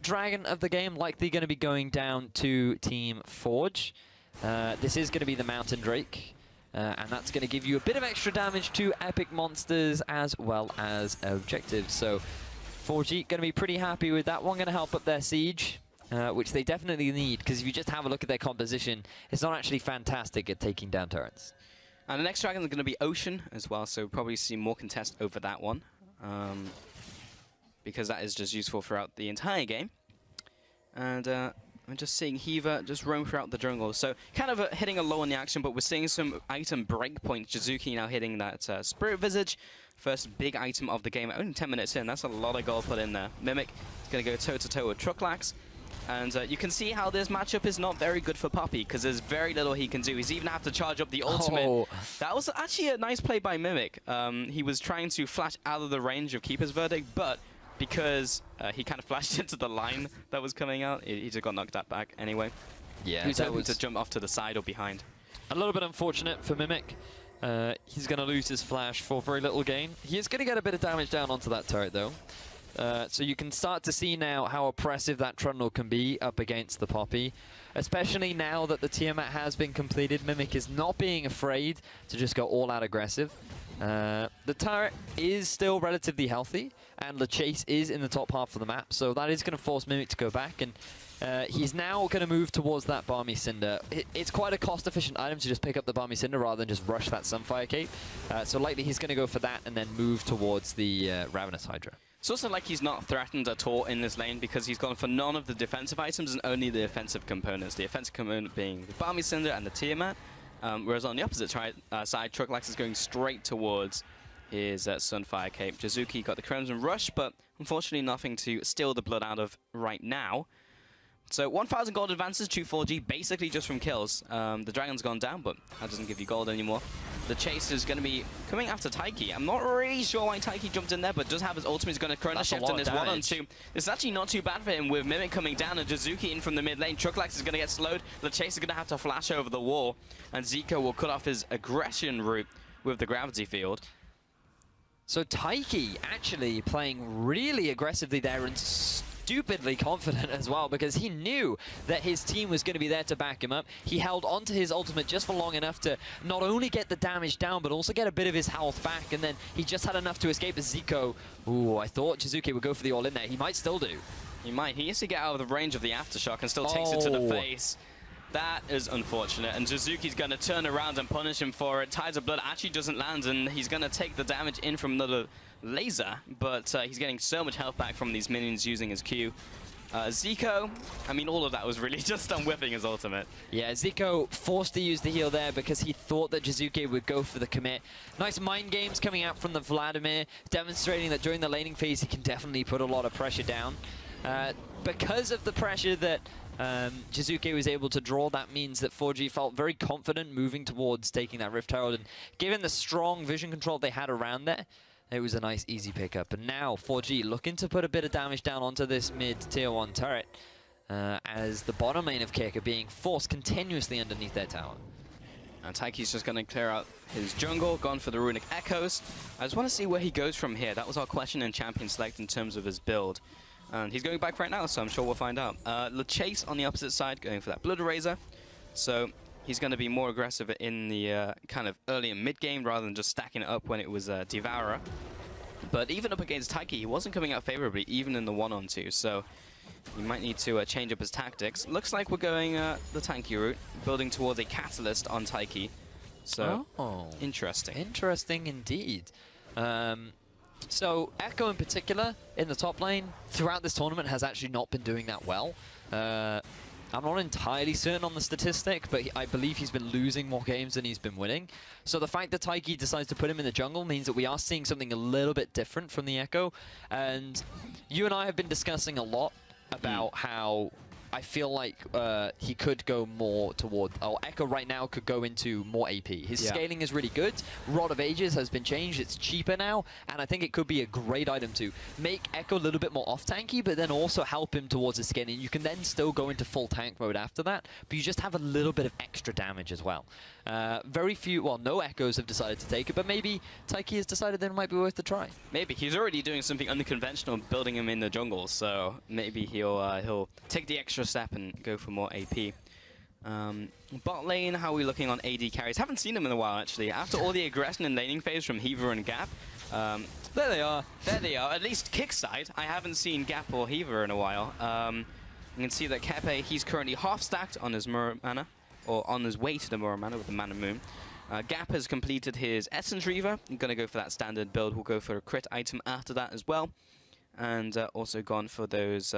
Dragon of the game likely going to be going down to Team Forge. This is going to be the Mountain Drake. And that's going to give you a bit of extra damage to epic monsters as well as objectives. So 4G going to be pretty happy with that one. Going to help up their siege, which they definitely need, because if you just have a look at their composition, it's not actually fantastic at taking down turrets. And the next dragon is going to be Ocean as well, so we'll probably see more contest over that one. Because that is just useful throughout the entire game. And I'm just seeing Hiva just roam throughout the jungle. So kind of hitting a low on the action, but we're seeing some item breakpoints. Jizuki now hitting that Spirit Visage. First big item of the game. Only 10 minutes in. That's a lot of gold put in there. Mimic is going to go toe-to-toe with Trucklax. And you can see how this matchup is not very good for Puppey, because there's very little he can do. He's even have to charge up the ultimate. Oh. That was actually a nice play by Mimic. He was trying to flash out of the range of Keeper's Verdict, but because he kind of flashed into the line that was coming out, he just got knocked that back anyway. Yeah, he was able to jump off to the side or behind. A little bit unfortunate for Mimic. He's going to lose his flash for very little gain. He is going to get a bit of damage down onto that turret, though. So you can start to see now how oppressive that Trundle can be up against the Poppy. Especially now that the Tiamat has been completed, Mimic is not being afraid to just go all-out aggressive. The turret is still relatively healthy, and the chase is in the top half of the map, so that is going to force Mimic to go back, and he's now going to move towards that Balmy Cinder. It's quite a cost-efficient item to just pick up the Balmy Cinder rather than just rush that Sunfire Cape, so likely he's going to go for that and then move towards the Ravenous Hydra. It's also like he's not threatened at all in this lane, because he's gone for none of the defensive items and only the offensive components. The offensive component being the Balmy Cinder and the Tiamat. Whereas on the opposite side, Trucklax is going straight towards his Sunfire Cape. Jizuki got the Crimson Rush, but unfortunately nothing to steal the blood out of right now. So 1,000 gold advances to 4G, basically just from kills. The Dragon's gone down, but that doesn't give you gold anymore. The chase is going to be coming after Taiki. I'm not really sure why Taiki jumped in there, but does have his ultimate. He's going to Chrono Shift in this 1-on-2. It's actually not too bad for him with Mimic coming down and Jizuki in from the mid lane. Trucklax is going to get slowed. The chase is going to have to flash over the wall, and Zico will cut off his aggression route with the gravity field. So Taiki actually playing really aggressively there and stupidly confident as well, because he knew that his team was going to be there to back him up. He held onto his ultimate just for long enough to not only get the damage down, but also get a bit of his health back, and then he just had enough to escape as Zico. Ooh, I thought Jizuki would go for the all-in there. He might still do. He might. He needs to get out of the range of the Aftershock and still takes it to the face. That is unfortunate, and Jizuki's going to turn around and punish him for it. Tides of Blood actually doesn't land, and he's going to take the damage in from another laser, but he's getting so much health back from these minions using his Q. Zico, I mean, all of that was really just on whipping his ultimate. Yeah, Zico forced to use the heal there because he thought that Jizuki would go for the commit. Nice mind games coming out from the Vladimir, demonstrating that during the laning phase he can definitely put a lot of pressure down. Because of the pressure that Jizuki was able to draw, that means that 4G felt very confident moving towards taking that Rift Herald, and given the strong vision control they had around there, it was a nice easy pickup. And now 4G looking to put a bit of damage down onto this mid tier 1 turret, as the bottom lane of Kick are being forced continuously underneath their tower. And Taiki's just going to clear out his jungle, gone for the Runic Echoes. I just want to see where he goes from here. That was our question in Champion Select in terms of his build. And he's going back right now, so I'm sure we'll find out. Chase on the opposite side, going for that Blood Eraser. So he's going to be more aggressive in the kind of early and mid game rather than just stacking it up when it was Devourer. But even up against Taiki, he wasn't coming out favorably, even in the 1-on-2. So he might need to change up his tactics. Looks like we're going the tanky route, building towards a Catalyst on Taiki. So, interesting. Interesting indeed. So Echo in particular, in the top lane, throughout this tournament has actually not been doing that well. I'm not entirely certain on the statistic, but I believe he's been losing more games than he's been winning. So the fact that Taiki decides to put him in the jungle means that we are seeing something a little bit different from the Echo. And you and I have been discussing a lot about how I feel like he could go more toward... Oh, Echo right now could go into more AP. His scaling is really good. Rod of Ages has been changed. It's cheaper now. And I think it could be a great item to make Echo a little bit more off-tanky, but then also help him towards his scaling. You can then still go into full tank mode after that, but you just have a little bit of extra damage as well. Very few, well, no Echoes have decided to take it, but maybe Taiki has decided that it might be worth the try. Maybe. He's already doing something unconventional, building him in the jungle, so maybe he'll take the extra step and go for more AP. Bot lane, how are we looking on AD carries? Haven't seen them in a while, actually. After all the aggression and laning phase from Heaver and Gap, there they are. There they are. At least kick side, I haven't seen Gap or Heaver in a while. You can see that Kepe, he's currently half stacked on his Mirror Mana, or on his way to the Mirror Mana with the Mana Moon. Gap has completed his Essence Reaver. I'm going to go for that standard build. We'll go for a crit item after that as well. And also gone for those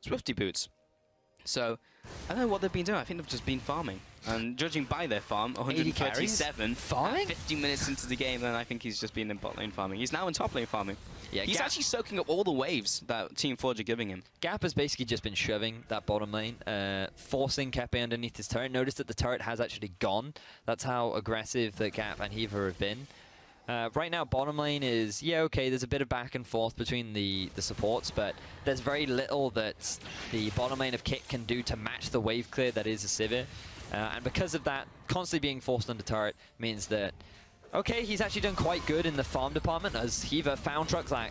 Swifty Boots. So, I don't know what they've been doing. I think they've just been farming. And judging by their farm, 137, farming? 50 minutes into the game, then I think he's just been in bot lane farming. He's now in top lane farming. Yeah, he's actually soaking up all the waves that Team Forge are giving him. Gap has basically just been shoving that bottom lane, forcing Kepe underneath his turret. Notice that the turret has actually gone. That's how aggressive that Gap and Heaver have been. Right now, bottom lane is, yeah, okay, there's a bit of back and forth between the supports, but there's very little that the bottom lane of Kick can do to match the wave clear that is a Sivir. And because of that, constantly being forced under turret means that, okay, he's actually done quite good in the farm department as Heaver found Truxlax.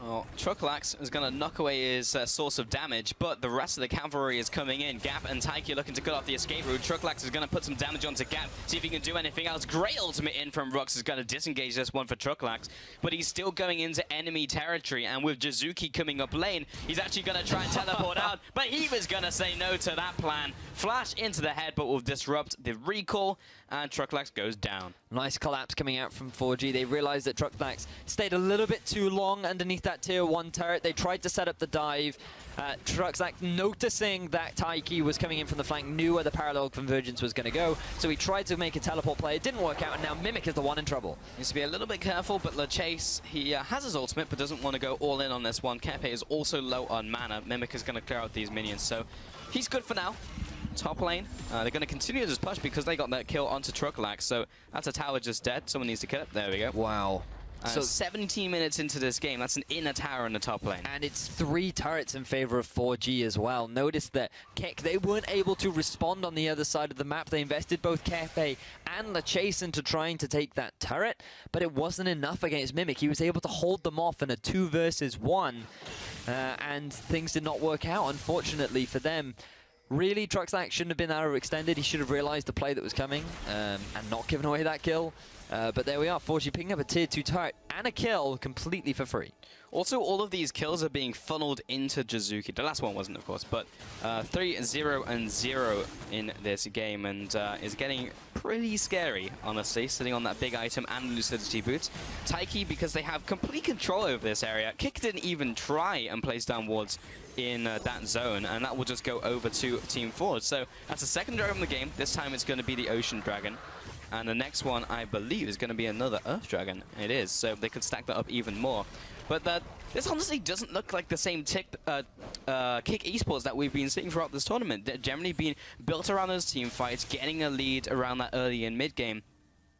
Oh, Truxlax is going to knock away his source of damage, but the rest of the cavalry is coming in. Gap and Taiki are looking to cut off the escape route. Truxlax is going to put some damage onto Gap, see if he can do anything else. Great ultimate in from Rux is going to disengage this one for Truxlax, but he's still going into enemy territory, and with Jizuki coming up lane, he's actually going to try and teleport out, but he was going to say no to that plan. Flash into the head, but will disrupt the recall, and Truxlax goes down. Nice collapse coming out from 4G. They realized that Truxlax stayed a little bit too long underneath that tier 1 turret. They tried to set up the dive. Truxlax, noticing that Taiki was coming in from the flank, knew where the parallel convergence was going to go, so he tried to make a teleport play. It didn't work out, and now Mimic is the one in trouble. Needs to be a little bit careful, but LeChase, he has his ultimate, but doesn't want to go all in on this one. Kepe is also low on mana. Mimic is going to clear out these minions, so he's good for now. Top lane, they're going to continue this push because they got that kill onto Truxlax, so that's a tower just dead. Someone needs to kill it. There we go. Wow. So 17 minutes into this game, that's an inner tower in the top lane. And it's 3 turrets in favor of 4G as well. Notice that Keck, they weren't able to respond on the other side of the map. They invested both Kepe and LeChase into trying to take that turret, but it wasn't enough against Mimic. He was able to hold them off in a 2 versus 1, and things did not work out, unfortunately for them. Really, Truxlax shouldn't have been that overextended. He should have realized the play that was coming and not given away that kill. But there we are, 4G picking up a tier 2 turret and a kill completely for free. Also, all of these kills are being funneled into Jizuki. The last one wasn't, of course, but 3-0-0 in this game, and is getting pretty scary, honestly, sitting on that big item and Lucidity Boots. Taiki, because they have complete control over this area. Kick didn't even try and place down wards in that zone, and that will just go over to Team Forge. So that's the second dragon in the game. This time it's going to be the Ocean Dragon. And the next one, I believe, is going to be another Earth Dragon. It is, so they could stack that up even more. But this honestly doesn't look like the same Kick eSports that we've been seeing throughout this tournament. They're generally being built around those team fights, getting a lead around that early and mid game,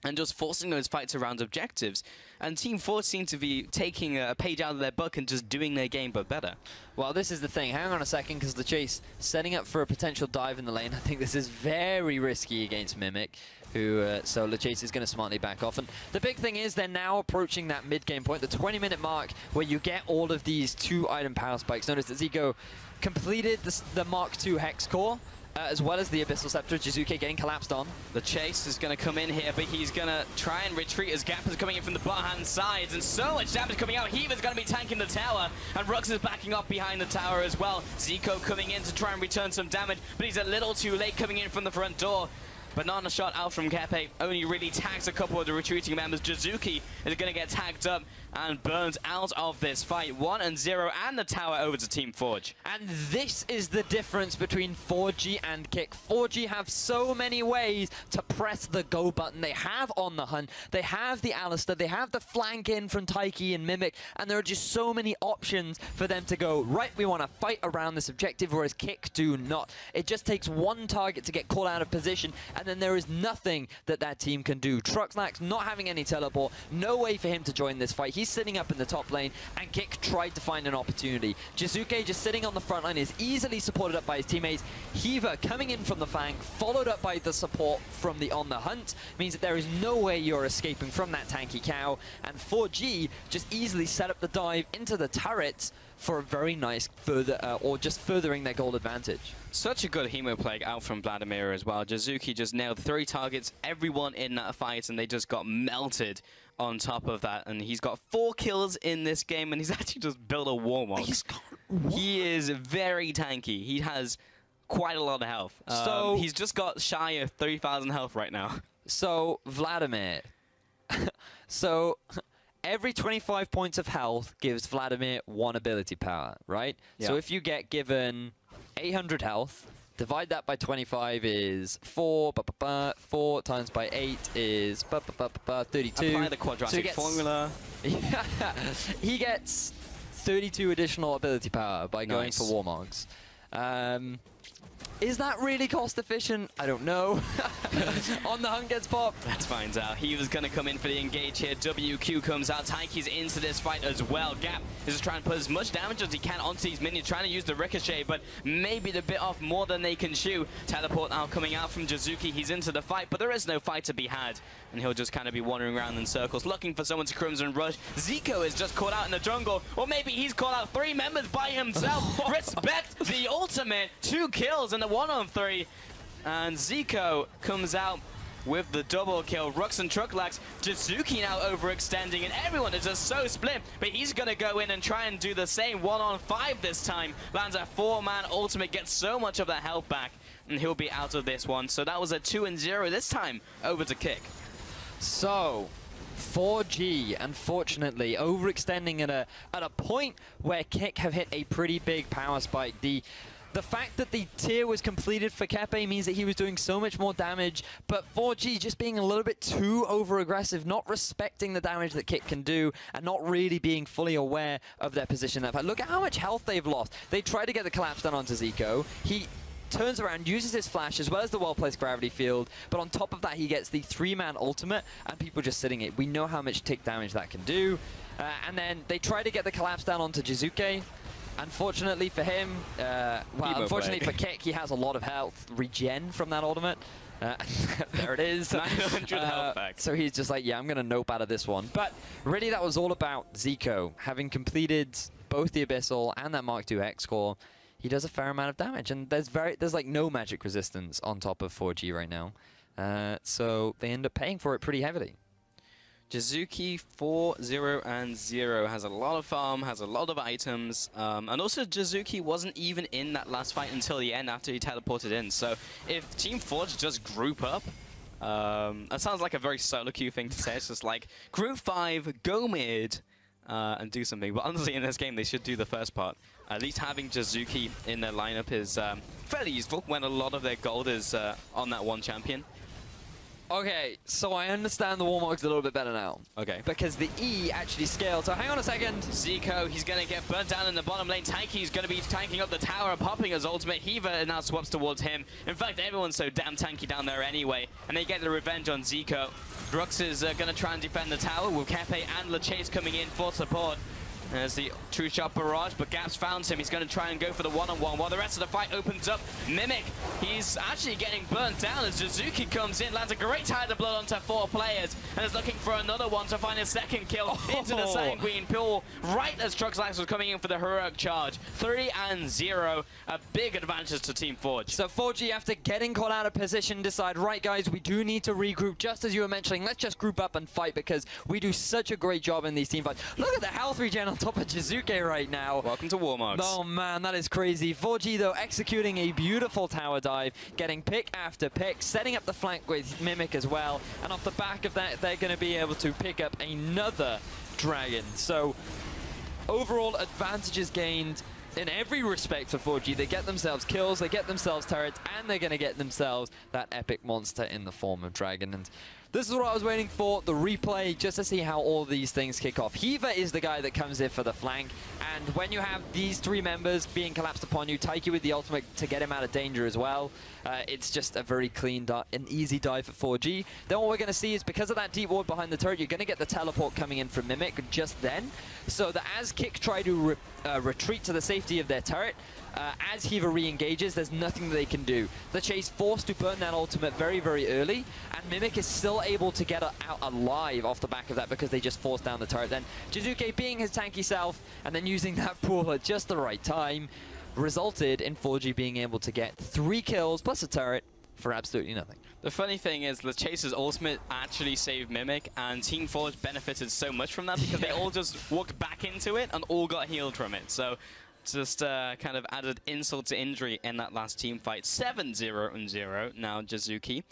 and just forcing those fights around objectives. And Team Forge seem to be taking a page out of their book and just doing their game, but better. Well, this is the thing. Hang on a second, because LeChase setting up for a potential dive in the lane. I think this is very risky against Mimic, so LeChase is going to smartly back off. And the big thing is they're now approaching that mid-game point, the 20-minute mark, where you get all of these 2-item power spikes. Notice that Zico completed the Mark II Hex Core, as well as the Abyssal Scepter. Jizuki getting collapsed on. LeChase is going to come in here, but he's going to try and retreat as Gap is coming in from the bot-hand sides, and so much damage coming out. Heaver's going to be tanking the tower, and Rux is backing up behind the tower as well. Zico coming in to try and return some damage, but he's a little too late coming in from the front door. Banana shot out from Kepe only really tags a couple of the retreating members. Jizuki is going to get tagged up and burns out of this fight. 1-0 and the tower over to Team Forge. And this is the difference between 4G and Kick. 4G have so many ways to press the go button. They have On the Hunt, they have the Alistair, they have the flank in from Taiki and Mimic, and there are just so many options for them to go, right, we want to fight around this objective, whereas Kick do not. It just takes one target to get caught out of position, and then there is nothing that team can do. Truxlax not having any teleport, no way for him to join this fight. He's sitting up in the top lane, and Kick tried to find an opportunity. Jizuke just sitting on the front line is easily supported up by his teammates. Hiva coming in from the flank, followed up by the support from the On the Hunt, means that there is no way you're escaping from that tanky cow, and 4G just easily set up the dive into the turrets for a very nice further, or just furthering their gold advantage. Such a good Hemo Plague out from Vladimir as well. Jizuki just nailed 3 targets, everyone in that fight, and they just got melted on top of that. And he's got 4 kills in this game, and he's actually just built a Warmog. He is very tanky. He has quite a lot of health. So he's just got shy of 3,000 health right now. So, Vladimir. So, every 25 points of health gives Vladimir 1 ability power, right? Yeah. So if you get given 800 health, divide that by 25 is 4, 4 times by 8 is 32. Apply the quadratic formula. He gets 32 additional ability power by going for Warmogs. Is that really cost efficient? I don't know. On the Hunt gets popped. Let's find out. He was going to come in for the engage here. WQ comes out. Taiki's into this fight as well. Gap is just trying to put as much damage as he can onto these minions, trying to use the ricochet, but maybe the bit off more than they can chew. Teleport now coming out from Jizuki. He's into the fight, but there is no fight to be had. And he'll just kind of be wandering around in circles, looking for someone to Crimson Rush. Zico is just caught out in the jungle, or maybe he's caught out 3 members by himself. Respect the ultimate. 2 kills and the 1-on-3. And Zico comes out with the double kill. Rux and Truxlax, Jizuki now overextending, and everyone is just so split. But he's going to go in and try and do the same 1-on-5 this time. Lands a 4-man ultimate, gets so much of that health back, and he'll be out of this one. So that was a 2-0 this time over to Kick. So, 4G, unfortunately, overextending at a point where Kick have hit a pretty big power spike. The fact that the tier was completed for Kepe means that he was doing so much more damage, but 4G just being a little bit too over-aggressive, not respecting the damage that Kick can do, and not really being fully aware of their position. Look at how much health they've lost. They tried to get the collapse done onto Zico. He turns around, uses his flash as well as the well-placed gravity field, but on top of that he gets the 3-man ultimate, and people just sitting it. We know how much tick damage that can do. And then they try to get the collapse down onto Jizuke. Unfortunately for him, unfortunately for Kick, he has a lot of health regen from that ultimate. There it is. 900 health back. So he's just like, yeah, I'm going to nope out of this one. But really that was all about Zico. Having completed both the Abyssal and that Mark II X core, he does a fair amount of damage, and there's like no magic resistance on top of 4G right now. So they end up paying for it pretty heavily. Jizuki 4-0-0 has a lot of farm, has a lot of items, and also Jizuki wasn't even in that last fight until the end after he teleported in. So if Team Forge just group up, that sounds like a very solo queue thing to say. It's just like group 5, go mid, and do something. But honestly, in this game, they should do the first part. At least having Jizuki in their lineup is fairly useful when a lot of their gold is on that one champion. Okay, so I understand the Warmogs a little bit better now. Okay. Because the E actually scaled. So hang on a second. Zico, he's going to get burnt down in the bottom lane. Taiki's going to be tanking up the tower, popping his ultimate. Hiva now swaps towards him. In fact, everyone's so damn tanky down there anyway. And they get the revenge on Zico. Rux is going to try and defend the tower with Kepe and LeChase coming in for support. There's the true shot barrage, but Gaps found him. He's going to try and go for the one-on-one while the rest of the fight opens up. Mimic, he's actually getting burnt down as Jizuki comes in, lands a great tide of blood onto 4 players, and is looking for another one to find his second kill into the Sanguine pool, right as Truxlax was coming in for the heroic charge. 3-0, a big advantage to Team Forge. So 4G, after getting caught out of position, decide, right guys, we do need to regroup. Just as you were mentioning, let's just group up and fight, because we do such a great job in these team fights. Look at the health regen on top of Jizuke right now. Welcome to Warmogs. Oh man, that is crazy. 4G though executing a beautiful tower dive, getting pick after pick, setting up the flank with Mimic as well, and off the back of that they're going to be able to pick up another dragon. So overall advantages gained in every respect for 4G. They get themselves kills, they get themselves turrets, and they're going to get themselves that epic monster in the form of Dragon. And this is what I was waiting for, the replay, just to see how all these things kick off. Hiva is the guy that comes in for the flank, and when you have these three members being collapsed upon you, Taiki with the ultimate to get him out of danger as well, it's just a very clean, an easy dive for 4G. Then what we're going to see is, because of that deep ward behind the turret, you're going to get the teleport coming in from Mimic just then, so that as Kick try to retreat to the safety of their turret, as Hiva re-engages, there's nothing they can do. The Chase forced to burn that ultimate very, very early, and Mimic is still able to get out alive off the back of that because they just forced down the turret. Then Jizuke, being his tanky self, and then using that pool at just the right time, resulted in 4G being able to get 3 kills plus a turret for absolutely nothing. The funny thing is, the Chaser's ultimate actually saved Mimic, and Team Forge benefited so much from that because they all just walked back into it and all got healed from it. So just kind of added insult to injury in that last team fight. 7-0-0 now, Jizuki.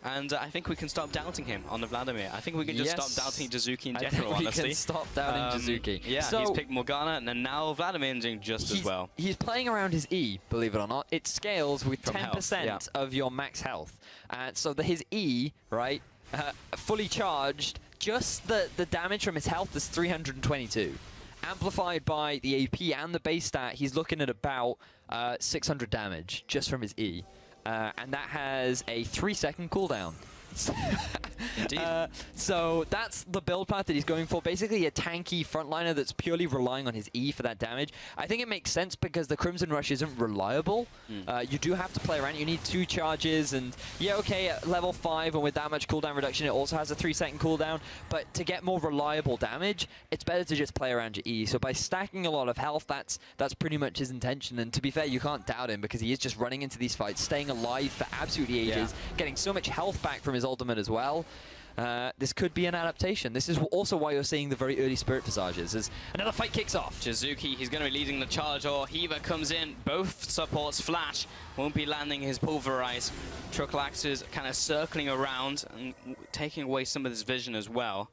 And I think we can stop doubting him on the Vladimir. I think we can just stop doubting Jizuki in general, honestly. We can stop doubting Jizuki. Yeah, so he's picked Morgana, and then now Vladimir doing just as well. He's playing around his E, believe it or not. It scales with 10% of your max health. So his E, right, fully charged, just the damage from his health is 322. Amplified by the AP and the base stat, he's looking at about 600 damage just from his E. And that has a 3-second cooldown. Indeed. So that's the build path that he's going for. Basically a tanky frontliner that's purely relying on his E for that damage. I think it makes sense because the Crimson Rush isn't reliable. You do have to play around. You need 2 charges, and yeah, okay, at level 5 and with that much cooldown reduction, it also has a 3-second cooldown. But to get more reliable damage, it's better to just play around your E. So by stacking a lot of health, that's pretty much his intention. And to be fair, you can't doubt him because he is just running into these fights, staying alive for absolutely ages, getting so much health back from his ultimate as well. This could be an adaptation. This is also why you're seeing the very early Spirit Visages, as another fight kicks off. Jizuki, he's going to be leading the charge, or Hiva comes in. Both supports flash. Won't be landing his Pulverize. Trucklax is kind of circling around and taking away some of his vision as well.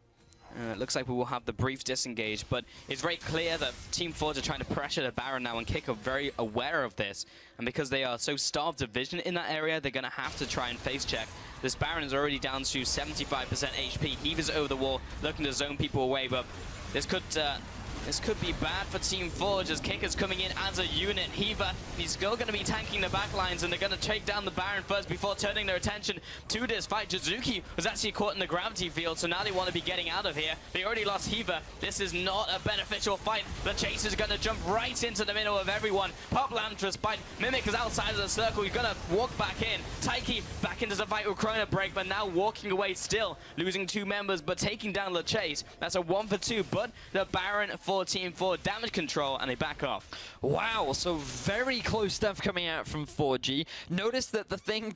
It looks like we will have the brief disengage, but it's very clear that Team Forge are trying to pressure the Baron now, and Kick are very aware of this. And because they are so starved of vision in that area, they're going to have to try and face check. This Baron is already down to 75% HP. Hiva's over the wall, looking to zone people away, but this could be bad for Team Forge as Kick is coming in as a unit. Hiva, he's still going to be tanking the backlines, and they're going to take down the Baron first before turning their attention to this fight. Jizuki was actually caught in the gravity field, so now they want to be getting out of here. They already lost Hiva. This is not a beneficial fight. The Chase is going to jump right into the middle of everyone. Pop Lantras bite. Mimic is outside of the circle. He's going to walk back in. Taiki back into the fight with Chrono Break, but now walking away still. Losing 2 members, but taking down the Chase. That's a 1 for 2, but the Baron for Team 4 damage control, and they back off. Wow, so very close stuff coming out from 4G. Notice that the thing...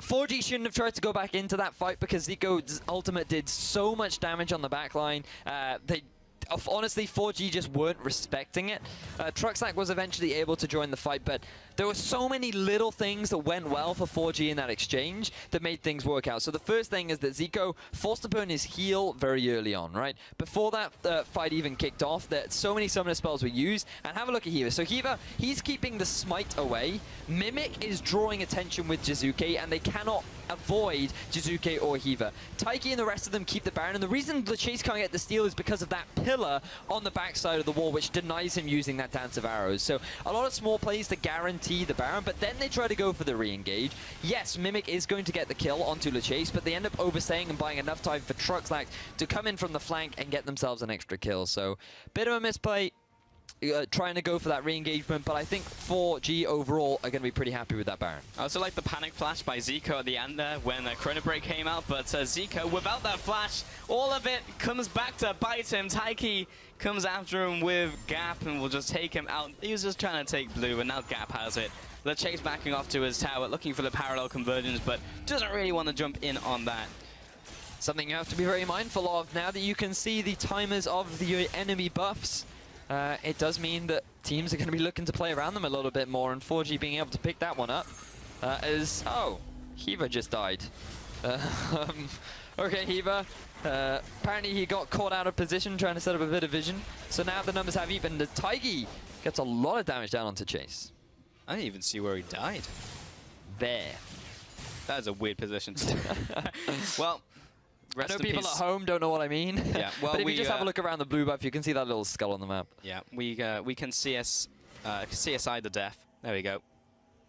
4G shouldn't have tried to go back into that fight because Zico's ultimate did so much damage on the backline. Honestly, 4G just weren't respecting it. Trucksack was eventually able to join the fight, but there were so many little things that went well for 4G in that exchange that made things work out. So the first thing is that Zico forced to burn his heal very early on, right? Before that fight even kicked off, so many summoner spells were used. And have a look at Hiva. So Hiva, he's keeping the smite away. Mimic is drawing attention with Jizuke, and they cannot avoid Jizuke or Hiva. Taiki and the rest of them keep the Baron, and the reason the Chase can't get the steal is because of that pillar on the backside of the wall, which denies him using that Dance of Arrows. So a lot of small plays to guarantee the Baron, but then they try to go for the re-engage. Yes, Mimic is going to get the kill onto Le Chase, but they end up overstaying and buying enough time for Truckslack to come in from the flank and get themselves an extra kill. So bit of a misplay. Trying to go for that re-engagement, but I think 4G overall are going to be pretty happy with that Baron. I also like the panic flash by Zico at the end there when Chrono Break came out, but Zico, without that flash, all of it comes back to bite him. Taiki comes after him with Gap and will just take him out. He was just trying to take blue, and now Gap has it. The Chase backing off to his tower, looking for the parallel convergence, but doesn't really want to jump in on that. Something you have to be very mindful of now that you can see the timers of the enemy buffs. it does mean that teams are going to be looking to play around them a little bit more, and 4G being able to pick that one up oh, Hiva just died. Okay, Hiva. Apparently he got caught out of position trying to set up a bit of vision. So now the numbers have even. The Taigi gets a lot of damage down onto Chase. I didn't even see where he died. There. That is a weird position to do. Well, I know people at home don't know what I mean. Yeah, well, but if you just have a look around the blue buff, you can see that little skull on the map. Yeah, we can CSI the death. There we go.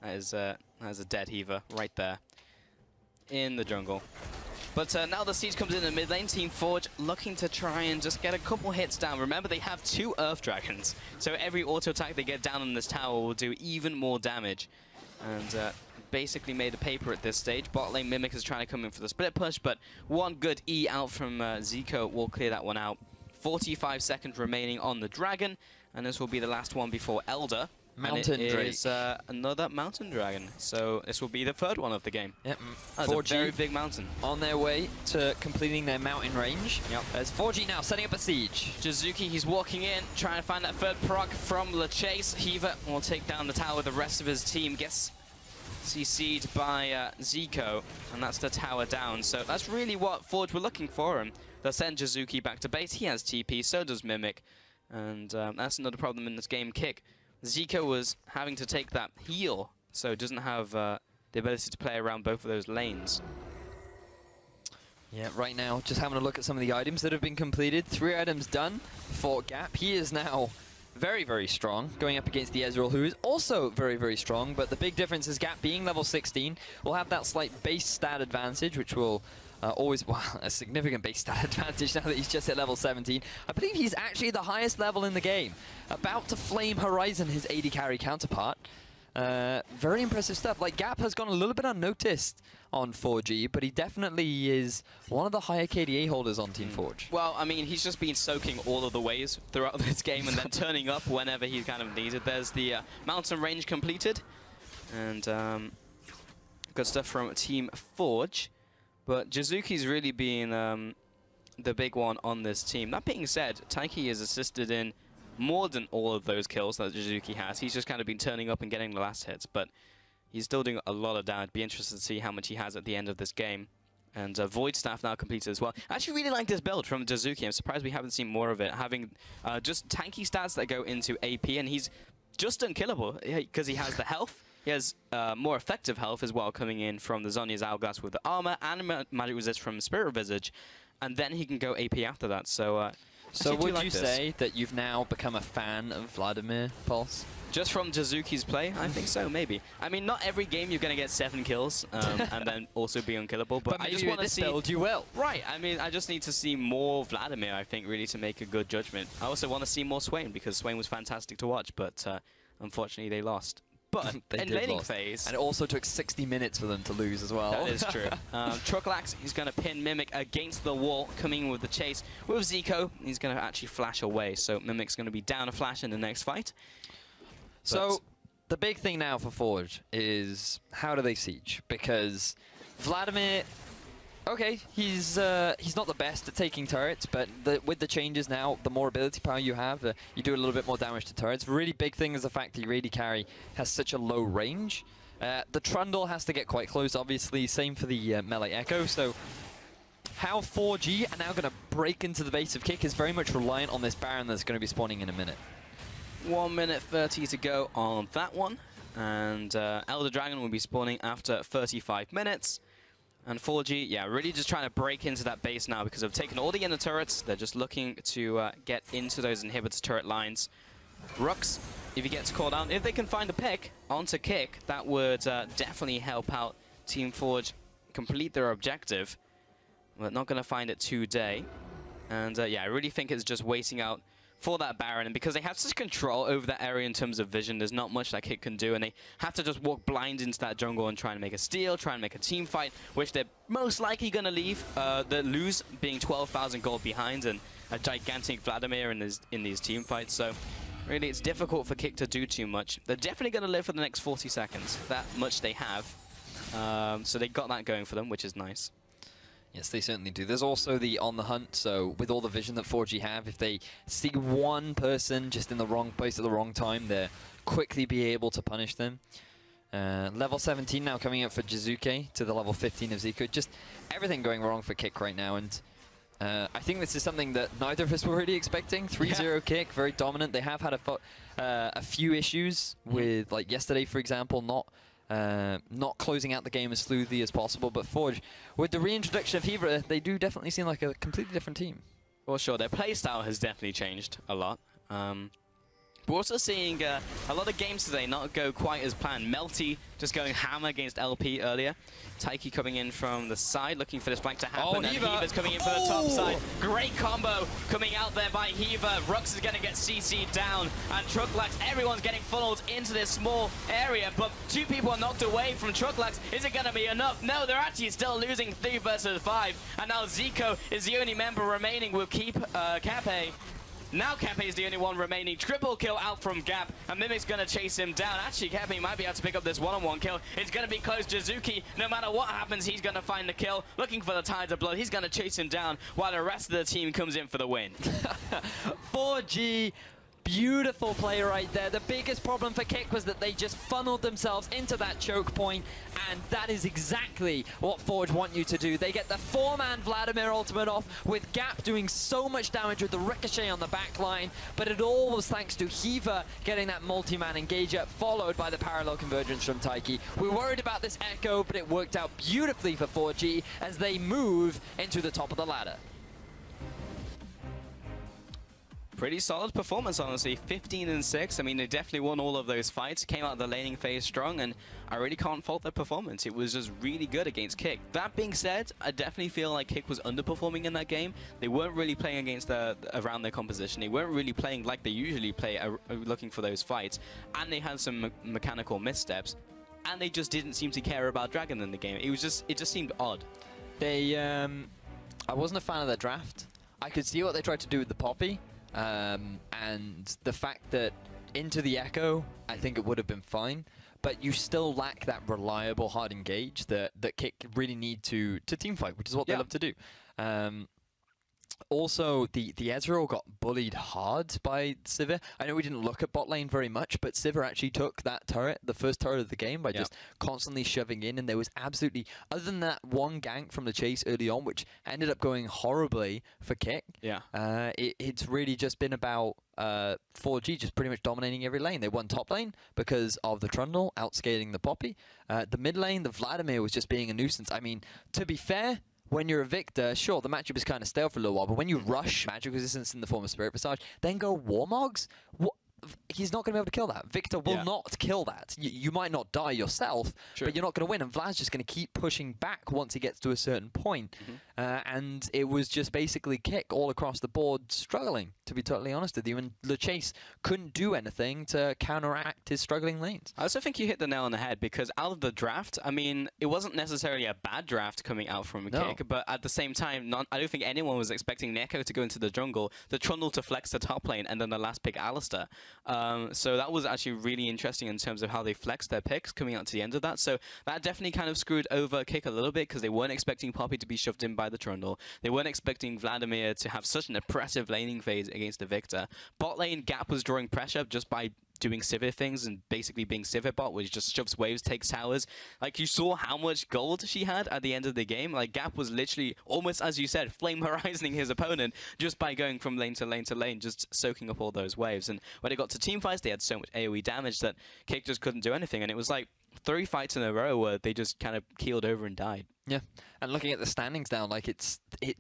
That is a dead Hiva right there in the jungle. But now the siege comes in the mid lane. Team Forge looking to try and just get a couple hits down. Remember, they have 2 Earth Dragons, so every auto attack they get down on this tower will do even more damage. And basically made a paper at this stage. Bot lane Mimic is trying to come in for the split push, but one good E out from Zico will clear that one out. 45 seconds remaining on the Dragon, and this will be the last one before Elder. Mountain Drake. Is another Mountain Dragon, so this will be the 3rd one of the game. Yep. That's a very big mountain. On their way to completing their mountain range. Yep. There's 4G now setting up a siege. Jizuki, he's walking in, trying to find that 3rd proc from the chase. Hiva will take down the tower. The rest of his team gets CC'd by Zico, and that's the tower down. So that's really what Forge were looking for, and they'll send Jizuki back to base. He has TP, so does Mimic, and that's another problem in this game. Kick. Zico was having to take that heal, so doesn't have the ability to play around both of those lanes. Yeah, right now, just having a look at some of the items that have been completed. 3 items done for Gap. He is now very, very strong, going up against the Ezreal, who is also very, very strong, but the big difference is Gap being level 16 will have that slight base stat advantage, which will always, well, a significant base stat advantage now that he's just at level 17. I believe he's actually the highest level in the game, about to flame Horizon, his AD carry counterpart. Very impressive stuff. Like, Gap has gone a little bit unnoticed on 4G, but he definitely is one of the higher KDA holders on Team Forge. Well, I mean, he's just been soaking all of the waves throughout this game and then turning up whenever he kind of needed. There's the mountain range completed, and good stuff from Team Forge. But Jizuki's really been the big one on this team. That being said, Taiki is assisted in more than all of those kills that Jizuki has. He's just kind of been turning up and getting the last hits, but he's still doing a lot of damage. Be interested to see how much he has at the end of this game. And Void Staff now completed as well. I actually really like this build from Jizuki. I'm surprised we haven't seen more of it. Having just tanky stats that go into AP, and he's just unkillable because he has the health. He has more effective health as well, coming in from the Zhonya's Hourglass with the armor and magic resist from Spirit Visage, and then he can go AP after that. So, so would you say that you've now become a fan of Vladimir, Pulse? Just from Jizuki's play, I think so, maybe. I mean, not every game you're going to get 7 kills and then also be unkillable, but I just want to see... build you will. Right, I mean, I just need to see more Vladimir, I think, really, to make a good judgment. I also want to see more Swain, because Swain was fantastic to watch, but unfortunately they lost. But in laning phase... And it also took 60 minutes for them to lose as well. That is true. Trucklax, he's going to pin Mimic against the wall, coming in with the chase. With Zico, he's going to actually flash away, so Mimic's going to be down a flash in the next fight. So, the big thing now for Forge is how do they siege? Because Vladimir, okay, he's not the best at taking turrets, but with the changes now, the more ability power you have, you do a little bit more damage to turrets. Really big thing is the fact that your AD carry has such a low range. The Trundle has to get quite close, obviously. Same for the Melee Echo. So, how 4G are now going to break into the base of Kick is very much reliant on this Baron that's going to be spawning in a minute. 1 minute 30 to go on that one, and Elder Dragon will be spawning after 35 minutes. And 4G, yeah, really just trying to break into that base now because they've taken all the inner turrets. They're just looking to get into those inhibitor turret lines. Rux, if he gets called out, if they can find a pick onto Kick, that would definitely help out Team Forge complete their objective. But not going to find it today. And yeah, I really think it's just waiting out for that Baron, and because they have such control over that area in terms of vision, there's not much that Kick can do, and they have to just walk blind into that jungle and try and make a steal, try and make a team fight, which they're most likely going to leave. The lose being 12,000 gold behind and a gigantic Vladimir in these team fights, so really it's difficult for Kick to do too much. They're definitely going to live for the next 40 seconds, that much they have, so they got that going for them, which is nice. Yes, they certainly do. There's also the on the hunt, so with all the vision that 4G have, if they see one person just in the wrong place at the wrong time, they'll quickly be able to punish them. Level 17 now coming up for Jizuke to the level 15 of Zico. Just everything going wrong for Kick right now, and I think this is something that neither of us were really expecting. 3-0 Kick, very dominant. They have had a few issues with, like yesterday, for example, not closing out the game as smoothly as possible, but Forge, with the reintroduction of Hiva, they do definitely seem like a completely different team. Well, sure, their playstyle has definitely changed a lot. We're also seeing a lot of games today not go quite as planned. Melty just going hammer against LP earlier. Taiki coming in from the side, looking for this flank to happen. And Hiva's coming in for the top side. Great combo coming out there by Hiva. Rux is going to get CC'd down. And Trucklax, everyone's getting funneled into this small area. But 2 people are knocked away from Trucklax. Is it going to be enough? No, they're actually still losing 3 versus 5. And now Zico is the only member remaining. We'll keep Cape. Now Cape is the only one remaining. Triple kill out from Gap, and Mimic's going to chase him down. Actually, Cape might be able to pick up this one-on-one kill. It's going to be close. Jizuki, no matter what happens, he's going to find the kill. Looking for the Tides of Blood. He's going to chase him down while the rest of the team comes in for the win. 4G, beautiful play right there. The biggest problem for Kick was that they just funneled themselves into that choke point, and that is exactly what Forge want you to do. They get the 4-man Vladimir ultimate off, with Gap doing so much damage with the ricochet on the back line, but it all was thanks to Hiva getting that multi-man engager, followed by the parallel convergence from Taiki. We were worried about this Echo, but it worked out beautifully for 4G as they move into the top of the ladder. Pretty solid performance, honestly. 15-6. I mean, they definitely won all of those fights. Came out of the laning phase strong, and I really can't fault their performance. It was just really good against Kick. That being said, I definitely feel like Kick was underperforming in that game. They weren't really playing against around their composition. They weren't really playing like they usually play, looking for those fights. And they had some mechanical missteps. And they just didn't seem to care about Dragon in the game. It just seemed odd. They, I wasn't a fan of their draft. I could see what they tried to do with the Poppy. And the fact that into the Echo, I think it would have been fine, but you still lack that reliable hard engage that Kick really need to teamfight, which is what they love to do. Also, the Ezreal got bullied hard by Sivir. I know we didn't look at bot lane very much, but Sivir actually took that turret, the first turret of the game, by just constantly shoving in, and there was absolutely, other than that one gank from the chase early on, which ended up going horribly for Kick, it's really just been about 4G just pretty much dominating every lane. They won top lane because of the Trundle outscaling the Poppy. The mid lane, the Vladimir was just being a nuisance. I mean, to be fair, when you're a Victor, sure, the matchup is kind of stale for a little while, but when you rush magic resistance in the form of Spirit Visage, then go Warmogs, he's not going to be able to kill that. Victor will not kill that. You might not die yourself, but you're not going to win, and Vlad's just going to keep pushing back once he gets to a certain point. And it was just basically Kick all across the board struggling, to be totally honest with you, and LeChase couldn't do anything to counteract his struggling lanes. I also think you hit the nail on the head, because out of the draft, I mean, it wasn't necessarily a bad draft coming out from Kick, but at the same time, I don't think anyone was expecting Neko to go into the jungle, the Trundle to flex the top lane, and then the last pick Alistar. So that was actually really interesting in terms of how they flexed their picks coming out to the end of that. So that definitely kind of screwed over Kick a little bit, because they weren't expecting Poppy to be shoved in by the Trundle. They weren't expecting Vladimir to have such an oppressive laning phase against the Victor. Bot lane, Gap was drawing pressure just by doing Sivir things and basically being Sivir bot, which just shoves waves, takes towers. Like, you saw how much gold she had at the end of the game. Like, Gap was literally, almost as you said, flame horizoning his opponent just by going from lane to lane to lane, just soaking up all those waves. And when it got to team fights, they had so much AoE damage that Kick just couldn't do anything. And it was like 3 fights in a row where they just kind of keeled over and died. Yeah, and looking at the standings now, like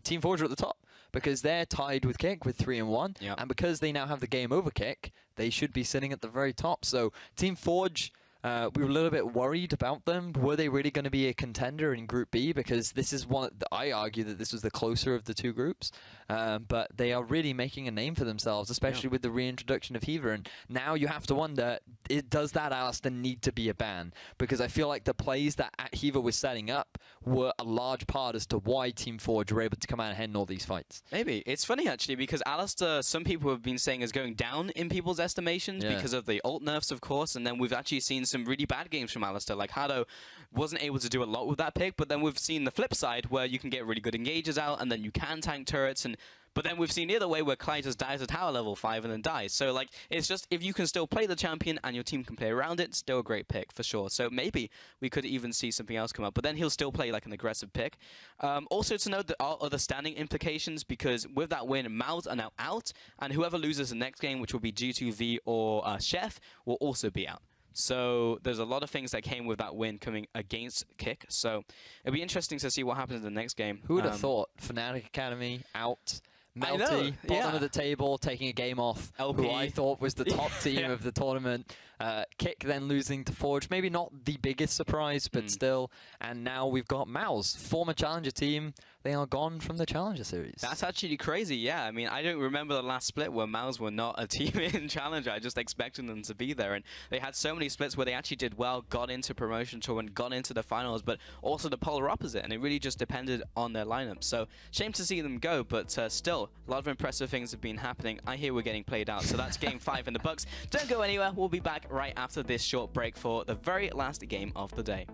Team Forge are at the top, because they're tied with Kick with 3-1, and because they now have the game over Kick, they should be sitting at the very top. So Team Forge, we were a little bit worried about them. Were they really going to be a contender in Group B? Because this is one, I argue that this was the closer of the two groups, but they are really making a name for themselves, especially with the reintroduction of Hiva. And now you have to wonder, does that Alistar need to be a ban? Because I feel like the plays that Hiva was setting up were a large part as to why Team Forge were able to come out ahead in all these fights. Maybe. It's funny, actually, because Alistar, some people have been saying, is going down in people's estimations because of the ult nerfs, of course, and then we've actually seen some some really bad games from Alistair. Like Hado wasn't able to do a lot with that pick, but then we've seen the flip side where you can get really good engages out and then you can tank turrets, but then we've seen the other way where Clyde just dies at tower level 5 and then dies. So like, it's just, if you can still play the champion and your team can play around it, still a great pick for sure. So maybe we could even see something else come up, but then he'll still play like an aggressive pick. Also to note, there are other standing implications, because with that win, Mouths are now out, and whoever loses the next game, which will be G2V or Chef, will also be out. So there's a lot of things that came with that win coming against Kick. So it'll be interesting to see what happens in the next game. Who would have thought? Fnatic Academy out. Melty, bottom of the table, taking a game off, LP. who I thought was the top team of the tournament. Kick then losing to Forge, maybe not the biggest surprise, but still. And now we've got Mouse, former Challenger team. They are gone from the Challenger Series. That's actually crazy, yeah. I mean, I don't remember the last split where Mouse were not a team in Challenger. I just expected them to be there. And they had so many splits where they actually did well, got into promotion tour and got into the finals, but also the polar opposite. And it really just depended on their lineup. So shame to see them go, but still, a lot of impressive things have been happening. I hear we're getting played out. So that's game 5 in the books. Don't go anywhere. We'll be back right after this short break for the very last game of the day.